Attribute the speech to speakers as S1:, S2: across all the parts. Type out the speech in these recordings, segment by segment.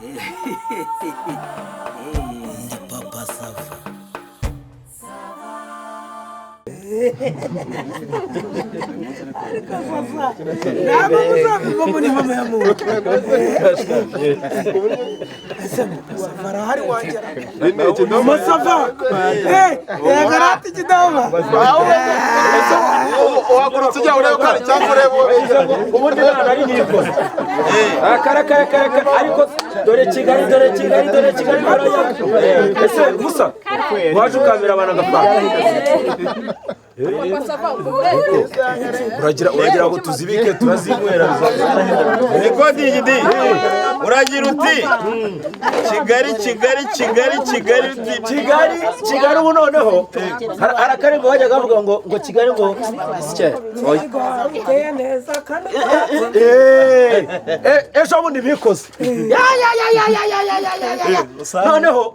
S1: Ndi papa Sava.
S2: Ntabwo muzabiva muri mama ya muntu. Barahari wagera. Mama Sava. Yagarati kidoma.
S3: Wakurutse ujya ureba ko ari cyangwa ureba
S4: ubundi nta nari niko kare ariko dore Kigali ese Musa waje ukamera abana gapfa uragira ngo tuzibike turazinywera
S3: niko digidi uragira uti
S4: Kigali ubu noneho harakarimbo bajyaga bavuga ngo Kigali ngo ejo bundi bikoze noneho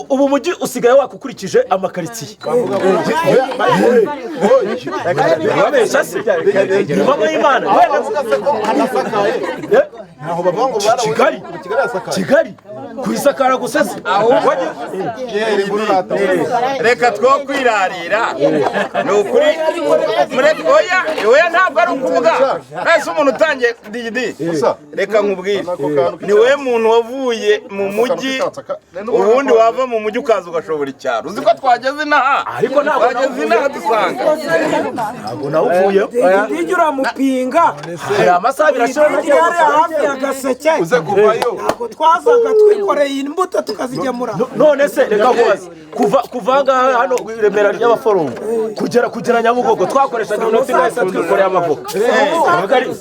S4: ubu mujyi usigaye wakukurikije amakaritsiye babesha se mama y'Imana Kigali kwisakara gusa se
S3: reka two kwirarira ni ukuri oya ntabwo ari ukuvuga ese umuntu utangiye digidi reka nkubwire ni wowe muntu wavuye mu mujyi ubundi wava mu mujyi ukaza ugashobora icyaro uzi ko twageze inaha
S4: ariko
S3: twageze inaha dusanga
S4: ntabwo nawuvuye
S2: Nijya uramupinga
S4: hari amasaha birashira
S2: yari hafi ya Gaseke
S3: uze kuvayo
S2: ntabwo twazaga twikoreye imbuto tukazigemura
S4: none se reka kubaza kuva ngaha hano Remera ry'abaforomo kugera Nyabugogo twakoreshaga inoti ngahise twikoreye amavoka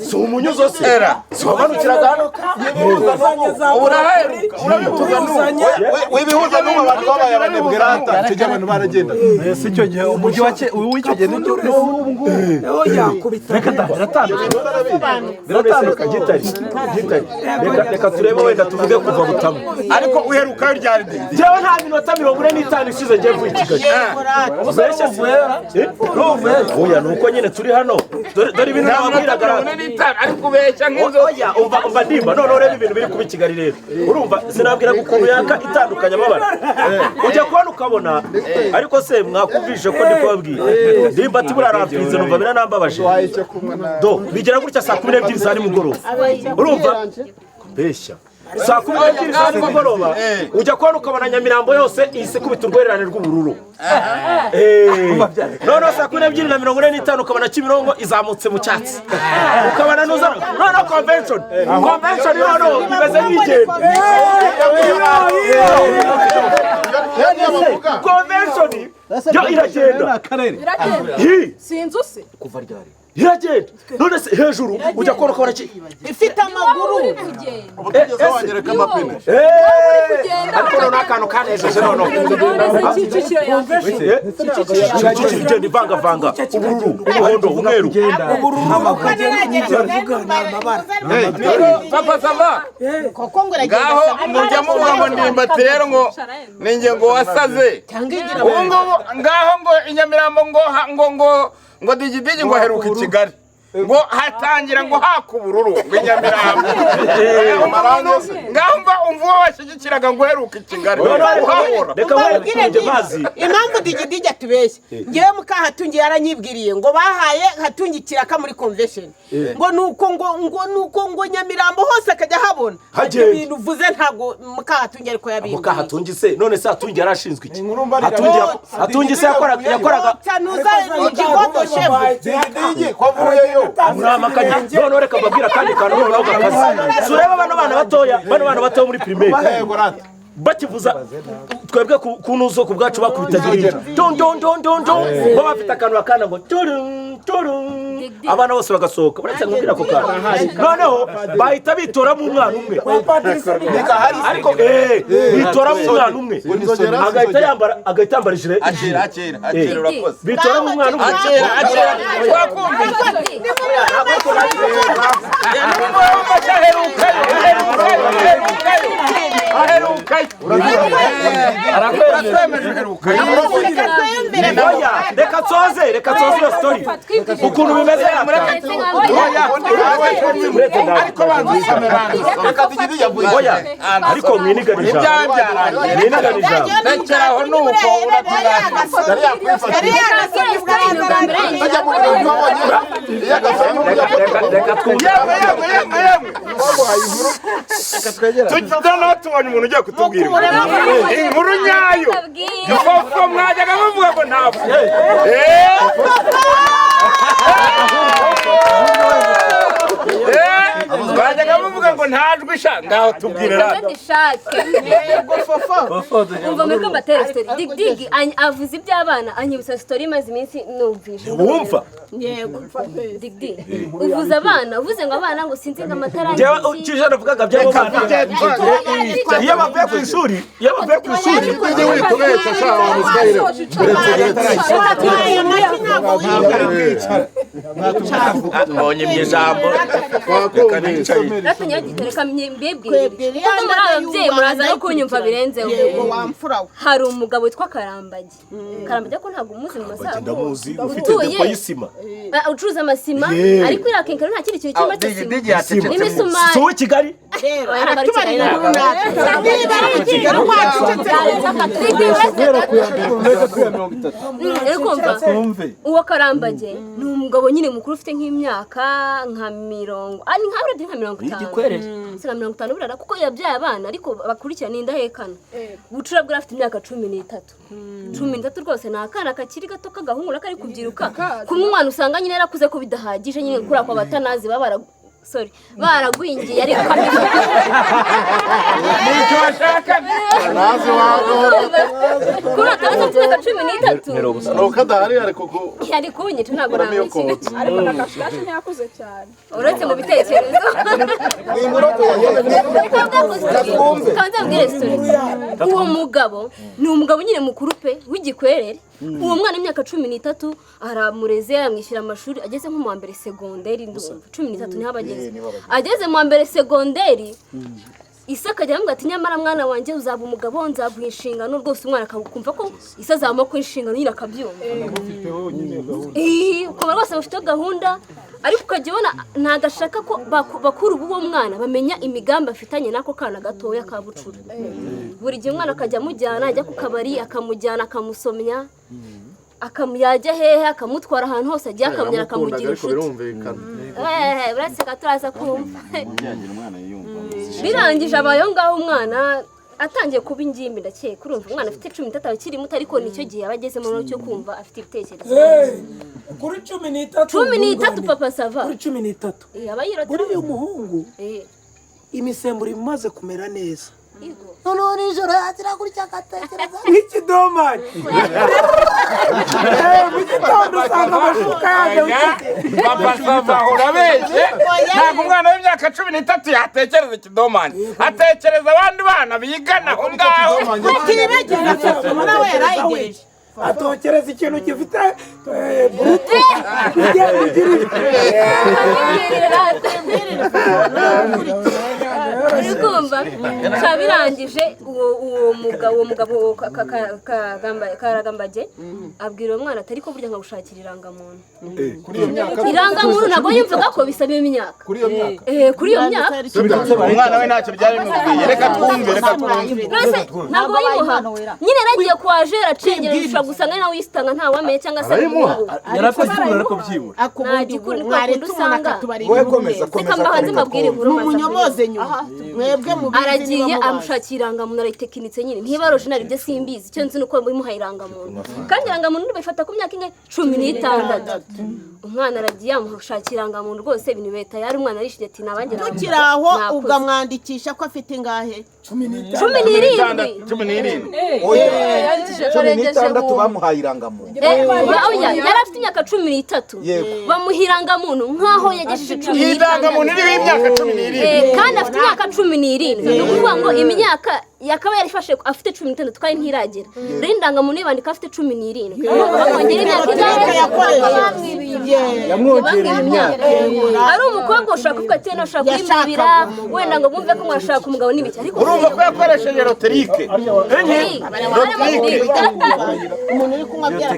S4: si umunyuzo se si wamanukiraga hano
S3: wibihuza n'ubu abantu babaye abanebwe rata icyo gihe abantu baragenda
S4: si icyo gihe umujyi w'icyo gihe n'icyo reka biratandukanye gitari reka turebe wenda tuvuge kuva Butama
S3: ariko uherukayo ryari
S4: jewe nta minota 45 ishize ngiye vuye Kigali ubeshye oya nuko nyine turi hano dore ibintu nababwiraga
S3: ariko ubeshya nk'inzo
S4: oya umva ndimba none urebe ibintu biri kuba Kigali rero urumva sinabwira ukuntu yaka itandukanye amabara ujya kubona ukabona ariko se mwakumvishe ko ndi kubabwira ndimba ati burarampinze numva biranambabaje do bigera gutya saa 12 za nimugoroba urumva beshya saa 12 za nimugoroba ujya kubona ukabona Nyamirambo yose ihise kubita urwererane rw'ubururu none saa 12:45 ukabona Kimironko izamutse mu cyatsi ukabona none convention none imeze nk'igenda convention yo iragenda
S5: sinzi use
S4: kuva ryari iragenda none se hejuru ujya kubona ukabona
S5: ifite amaguru
S3: ubutegetsi wangereka amapine
S4: ariko none akantu kanejeje none igenda ivangavanga ubururu umuhondo umweru
S3: papa Sava ngaho mujya muvuga ngo ndimbati rero ngo ninjye ngo wasaze ubu ngubu ngaho ngo Inyamirambo ngo digidigi ngo aheruka i Kigali ngo hatangira ngo haka ubururu ngo Inyamirambo ngaho umva uwo washyigikiraga ngo uheruka i Kigali uhahora
S4: reka wende mazi
S5: impamvu digidigi atubeshye ngewe Mukahatungi yaranyibwiriye ngo bahaye Hatungi kiraka muri convention ngo nuko Nyamirambo hose akajya habona ibintu uvuze ntabwo Mukahatungi ariko yabimbwiye
S4: Mukahatungi se none se Hatungi yarashinzwe iki Hatungi se yakoraga
S5: tanuza igikondo chef
S3: digidigi kwavuyeyo
S4: muramakanya none reka babwira kandi kantu noneho gakazi sureba bano bana batoya muri primaire bakivuza twebwe kunuzo ku bwacu bakubitagira don bo bafite akantu bakana ngo abana bose bagasohoka uretse nkubwira ko kana noneho bahita bitora mu mwana umwe ariko bitora mu mwana umwe agahita yambara ijire
S3: akira urakoze
S4: bitora mu mwana umwe
S3: akira twakumvise
S4: reka reka nsoze iyo story ukuntu bimeze
S3: ariko
S4: oya ariko mwiniganija
S3: rekeraho nuko tujya tubonye umuntu ugiye kutubwira inkuru nyayo koko mwajyaga muvuga ngo ntabwo bajyaga bavuga ngo ntajwe isha ngaho tubwire rata
S6: umva muri ko mbatera story dig avuze iby'abana anyibutsa story maze iminsi numvise
S4: wumva
S5: yego
S6: dig uvuze abana uvuze ngo abana ngo sinzi nk'amatara
S4: jewe ukije navugaga by'abana iyo bavuye ku ishuri
S3: ujye witubeshya sha wa muswahili
S4: mbonye ijambo
S6: reka mbibwire kuko muri ababyeyi muraza no kunyumva birenzeho hari umugabo witwa Karambage ko ntabwo umuzi mu masaha
S4: ndamuzi ufite depo y'isima
S6: ucuruza amasima ariko irakenkera nta kindi kintu cy'amasima n'imisumari
S4: si uw'i Kigali
S6: uwo Karambage ni umugabo nyine mukuru ufite nk'imyaka nka 50 ari nka 50 burara kuko yabyaye abana ariko bakurikirana indahekana bucura bwa afite imyaka 13 rwose ni akana kakiri gato kagahungura kari kubyiruka kumwe umwana usanga nyine yarakuze ko bidahagije nyine kuri ako batanazi baragwingiye ariko
S3: nicyo bashaka
S1: nazi wagora
S6: kuri atandatu imyaka 13
S1: nuko adahari ariko
S6: yari kunyica ntabwo namwikira
S7: ariko nakashikaje ntiyakuze cyane
S6: uretse mu bitekerezo kanze mbwire story uwo mugabo ni umugabo nyine mukuru pe w'igikwerere uwo mwana imyaka 13 aramureze yamwishyira amashuri ageze nko mu wa mbere segonderi ndumva 13 niho ageze mu wa mbere segonderi Isaka ajya ambwira ati nyamara mwana wanjye uzaba umugabo nzaguha inshingano rwose umwana akakumva ko isa azama ko inshingano nyine akabyumva ukaba rwose bafite gahunda ariko ukajya ubona ntagashaka ko bakuru uwo mwana bamenya imigambi afitanye nako kana gatoya ka bucura buri gihe umwana akajya amujyana ajya ku kabari akamujyana akamusomya akamuyajya hehe akamutwara ahantu hose agiye akamujyana akamugira inshuti uretse turaza kumva birangije abayo ngaho umwana atangiye kuba ingimbi ndakeka urumva umwana afite 13 akiri muto ariko nicyo gihe abagezemo cyo kumva afite ibitekerezo
S2: kuri 13
S6: papa sava
S2: kuri 13
S6: abayirota
S2: kuri uyu muhungu imisemburo imaze kumera neza
S5: noneho nijoro yatira kuri cyakatekereza
S2: nk'ikidomani mu gitondo usanga amashuka yaje
S3: papa sava urabeshye ntabwo umwana w'imyaka 13 yatekereza ikidomani atekereza abandi bana bigana aho ngaho
S5: kiribegeza nawe yarayigeje
S2: atokereza ikintu gifite
S6: kumva cyabirangije uwo mugabo Karambage abwira uwo mwana atari ko burya nkagushakira irangamuntu irangamuntu ntabwo yumvaga ko bisaba imyaka kuri iyo myaka
S3: umwana we ntacyo byari bimubwiye reka twumve
S6: ntabwo bayimuha nyine yaragiye kwa jera acengera ushobora gusanga nawe wisitanga nta wamenye cyangwa se
S4: yarafite ariko byibura
S6: nagikuri niko usanga
S1: wowe komeza
S6: reka mbahanze mbabwire inkuru
S5: umunyomoze nyuma mwebwe mu
S6: aragiye amushakira irangamuntu arayitekinitse nyine ntibaroje nari byo simbizi icyo nzi nuko bimuha irangamuntu kandi irangamuntu bayifata ku myaka 16 umwana aragiye amushakira irangamuntu rwose ibintu leta yari umwana arishije ati nabangira
S5: tukiraho ugamwandikisha ko afite ingahe
S6: 17
S1: 16 bamuhaye irangamuntu
S6: yari afite imyaka 13 bamuha irangamuntu nkaho yagejeje 17
S3: irangamuntu iri imyaka 17
S6: kandi afite imyaka 17 ni ukuvuga ngo imyaka yakaba yarifashe afite 16 kandi ntiragera rero indangamuntu yibandika afite 17 bakongera imyaka yamwongereye imyaka ari umukobwa ushaka kuvuga ati nashaka kwimibira wenda ngo bumve ko mwashaka umugabo n'ibiki ariko
S3: urumva ko yakoresheje roterike
S5: umuntu uri kunywa byara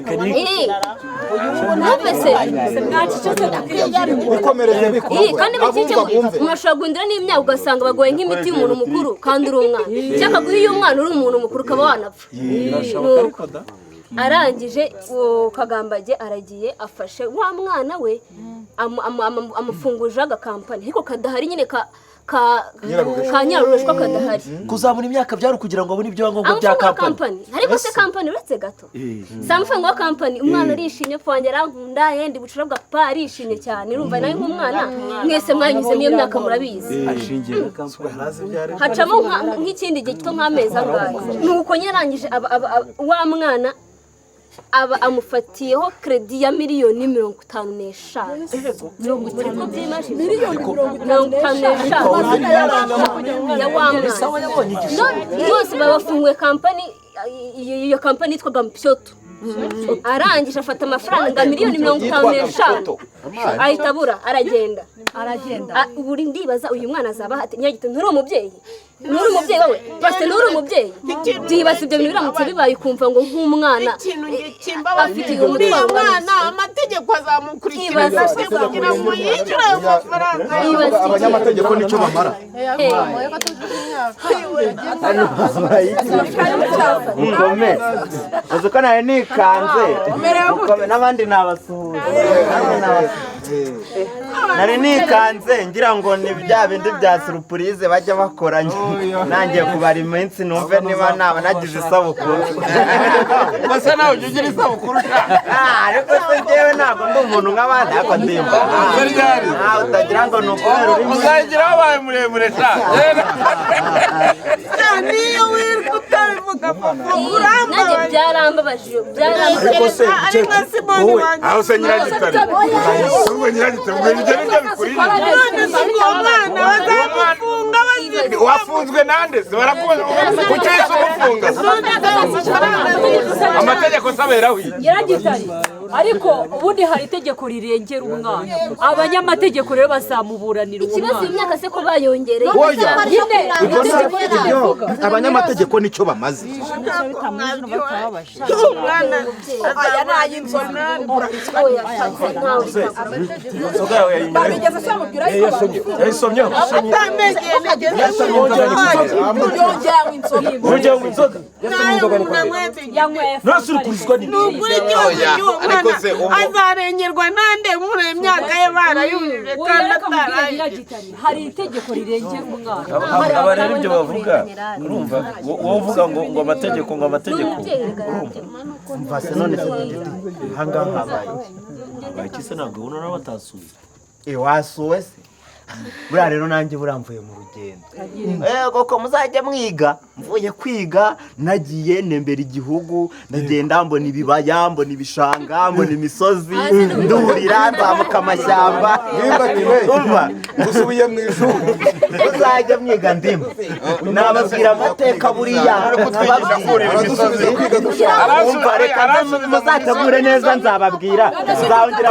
S1: ukomereze bikomeye
S6: kandi bikije mwashaka guhindura n'imyaka ugasanga bagoye nk'imiti y'umuntu mukuru kandi uri umwana cyangwa guha iyo umwana uri umuntu mukuru ukaba wanapfa arangije Kagambage aragiye afashe wa mwana we amufunguje agakampani ariko kadahari nyine ka nyarureshwa kadahari
S4: kuzamura imyaka byari kugira ngo abone ibyo ngombwa bya kampani
S6: ariko se kampani uretse gato samfanga wa kampani umwana arishimye kwanjye arankunda yendi bucura bwa papa arishimye cyane urumva nawe nk'umwana mwese mwanyuze niyo myaka murabizi hacamo nk'ikindi gihe gito nk'amezi angahe nuko nyine arangije wa mwana aba amufatiyeho kredi ya miliyoni 55 ya wamwana yose babafunguye kampani iyo kampani yitwaga Mpyoto arangije afata amafaranga miliyoni 55 ahita abura aragenda ubu ndibaza uyu mwana azaba hate nyagito nturi umubyeyi wawe base nturi umubyeyi byibaza ibyo bintu biramutse bibaye kumva ngo nk'umwana afite umutwe
S5: umwana amategeko azamukurikira kugira ngo yicire ayo mafaranga
S1: abanyamategeko nicyo bamara
S8: mukome uzi ko nawe nikanze n'abandi nabasuhuza nari nikanze ngira ngo ni bya bindi bya surprise bajya bakoranye nangiye kubara iminsi numve niba naba nagize isabukuru
S3: basa nawe ugira isabukuru
S8: ariko se njyewe ntabwo ndi umuntu nk'abandi ariko ndimba utagira ngo ni ukubera urimo
S3: uzagira wabaye muremure
S5: niyo wirirwa utabivuga papa
S6: nanjye byarambabaje
S4: ariko se
S5: Simoni wanjye
S3: aho se nyiragitare ubwo nyiragitare ubwo ibyo nibyo bikurije
S5: umwana bazamufunga bazira
S3: wafunzwe nande se barakubaza kuki yese umufunga amategeko saberaho
S9: Nyiragitare ariko ubundi hari itegeko rirengera umwana abanyamategeko rero bazamuburanira
S6: ikibazo imyaka se ko bayongereye
S1: abanyamategeko nicyo bamaze
S5: umwana
S9: babigeze se mubwira
S4: yayisomyeho
S5: azarengerwa nande muri imyaka ye barayujuje kandi
S9: hari itegeko rirengera umwana
S4: aba rero ibyo bavuga urumva wowe uvuga ngo amategeko urumva
S8: mva se none se ahangaha habaye
S4: iki se ntabwo ubona nawe batasuye
S8: wasuwe se buriya rero nanjye buramvuye mu rugendo koko muzajya mwiga mvuye kwiga nagiye nembera igihugu ndagenda mbona ibibaya mbona ibishanga mbona imisozi ndurira nzamuka amashyamba umva
S1: usubiye mu ishuri
S8: muzajya mwiga ndimo nababwira amateka buriya umva reka muzategure neza nzababwira nzahongera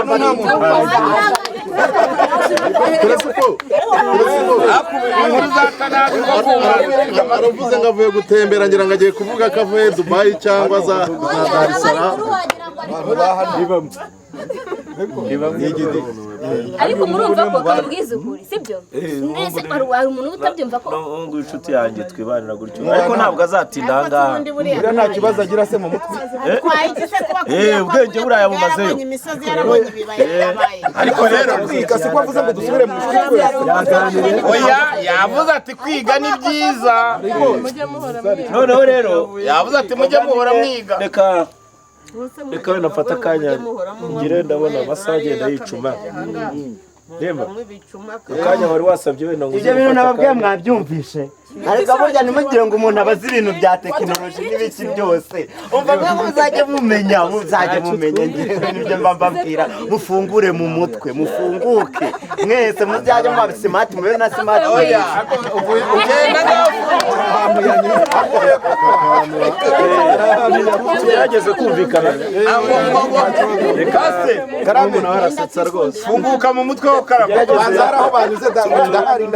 S1: aravuze ngo avuye gutembera ngira ngo agiye kuvuga ko avuye Dubai cyangwa za Dar es Salaam
S6: ariko murumva ko kabwiza ukuri sibyo nese hari umuntu utabyumva ko
S4: ngo inshuti yanjye twibanira gutyo ariko ntabwo azatinda ahangaha
S1: buriya nta kibazo agira se mu mutwe
S4: ubwenge buraya bumazeyo
S1: ariko rero kwiga siko avuze ngo dusubire mu ishuri twese
S3: oya yavuze ati kwiga ni byiza
S4: noneho rero
S3: yavuze ati mujye muhora mwiga
S4: reka wenda mfata akanya ngire ndabona amasaha agenda yicuma reba akanya wari wasabye wenda ngo
S8: ibyo bintu nababwiye mwabyumvishe ariko burya ntimugire ngo umuntu abaze ibintu bya tekinoloji n'ibiki byose umva mwe muzajye mumenya ngewe nibyo mba mbabwira mufungure mu mutwe mufunguke mwese muzajye muba simati mube na simati
S3: ugenda
S4: tugerageze kumvikana reka se
S1: Karamo nawe arasetsa rwose.
S3: funguka mu mutwe wo karama
S1: Bazaraho banyuze ndahari.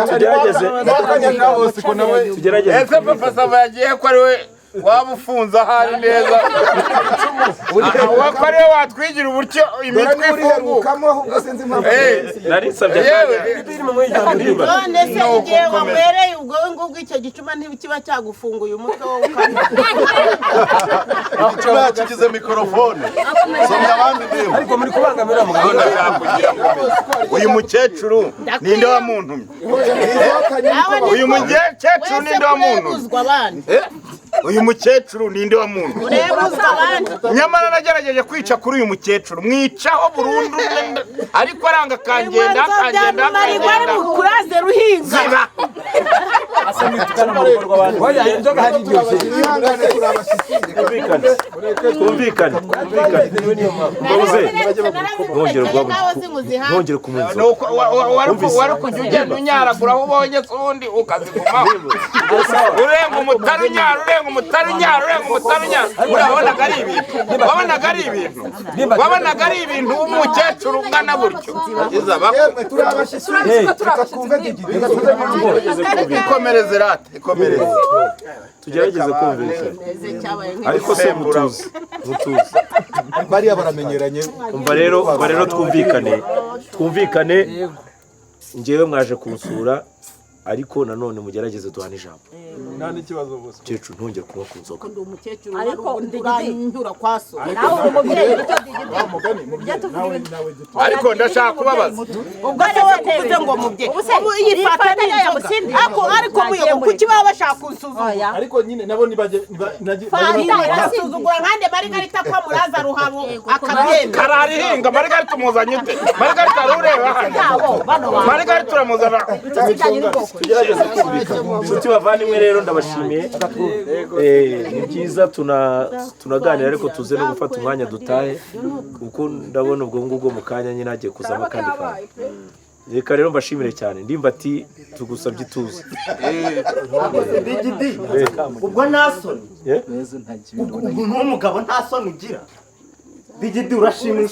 S4: tugerageze
S3: ese papa sava yagiye ko ari we waba ufunze ahari neza wowe ko ari we watwigira uburyo imitwe ifunguka
S4: narisabye
S5: none se igihe wanywereye ubwo ngubwo icyo gicuma ntikiba cyagufunguye umutwe wowe ukanywa
S1: Igicuma yakigize mikorofone. Somya abandi ndimo.
S2: ariko muri kubangamira mugabo
S3: uyu mukecuru ninde wamuntumye uyu mukecuru ninde wamuntumye
S5: urebuzwa abandi
S3: uyu mukecuru ninde wamuntumye
S5: urebuzwa abandi
S3: nyamara nagerageje kwica kuri uyu mukecuru mwicaho burundu ariko aranga akangenda
S5: kuraze ruhinga
S2: oya inzoga hari iryoshye
S4: twumvikane ntongere kumunza
S3: wari kujya ugenda unyaragura aho ubonye ubundi ukazigumaho urenga umutarunyara wabonaga ari ibintu w'umukecuru ungana gutyo ikomereze rate ikomereze
S4: tugerageze kumvikana ariko se mutuzi
S1: Bariya baramenyeranye.
S4: umva rero twumvikane njyewe mwaje kunsura ariko nanone mugerageze duhana ijambo
S1: Nta n'ikibazo bose.
S4: mukecuru ntongere kunywa ku nzoga
S5: ndi umukecuru ariko ndanyura kwa so
S9: nawe uri umubyeyi
S3: ariko ndashaka kubabaza
S5: ubwo se we kuvuze ngo mubyeyi ubu yifata n'inzoga ariko muyobo kuki baba bashaka kunsuzuma
S1: Ariko nyine nabo nibajye
S5: basuzugura nkande Margarita ko muraza ruhabo akabyemera
S3: kararihinga Margarita umuzanye ute Margarita ureba hano Margarita uramuzana
S4: tugerageze kumvikana inshuti bavandimwe rero ndabashimiye ni byiza tunaganira ariko tuze no gufata umwanya dutahe kuko ndabona ubwo ngubwo mu kanya nyine hagiye kuzamo akandi kantu reka rero mbashimire cyane ndimba ati tugusabye ituze
S8: ubwo nta soni n'umugabo nta soni ugira Bigidi urashimira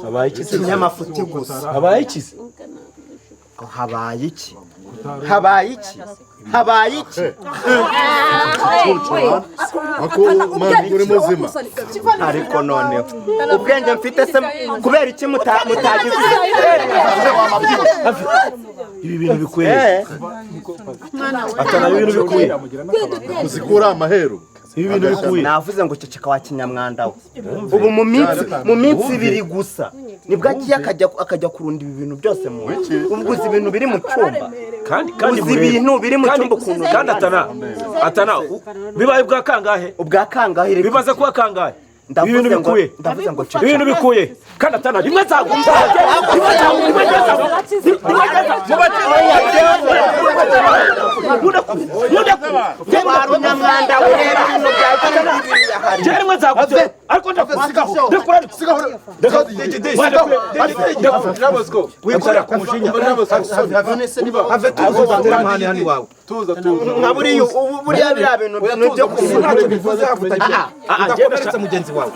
S4: habaye iki
S8: ikinyamafuti gusa
S4: habaye iki
S8: habaye iki habaye iki habaye iki
S1: Ako mani uri muzima.
S8: ariko noneho ubwenge mfite se kubera iki mutagize
S4: ibi bintu bikwiye atana ibintu bikwiye
S1: Kuzikura amaheru.
S4: ibi bintu bikwiye
S8: navuze ngo ceceka wa kinyamwanda we ubu mu minsi ibiri gusa nibwo agiye akajya kurunda ibi bintu byose mu ubwo uzi ibintu biri mu cyumba
S4: kandi
S8: uzi ibintu biri mu cyumba ukuntu
S4: kandi atana bibaye ubwa kangahe
S8: ubwa kangahe
S4: bimaze kuba kangahe
S8: ndavuze ngo ceceka
S4: ibintu bikuye kandi atana rimwe nzagumva
S8: nyamwanda we rero ibintu byawe
S4: rimwe nzagumva ariko ndakusigaho
S1: Wikora ku mujinya. Tuza.
S8: nka buriya biriya bintu byo kumusura
S1: Bivuze havuta.
S4: mugenzi wawe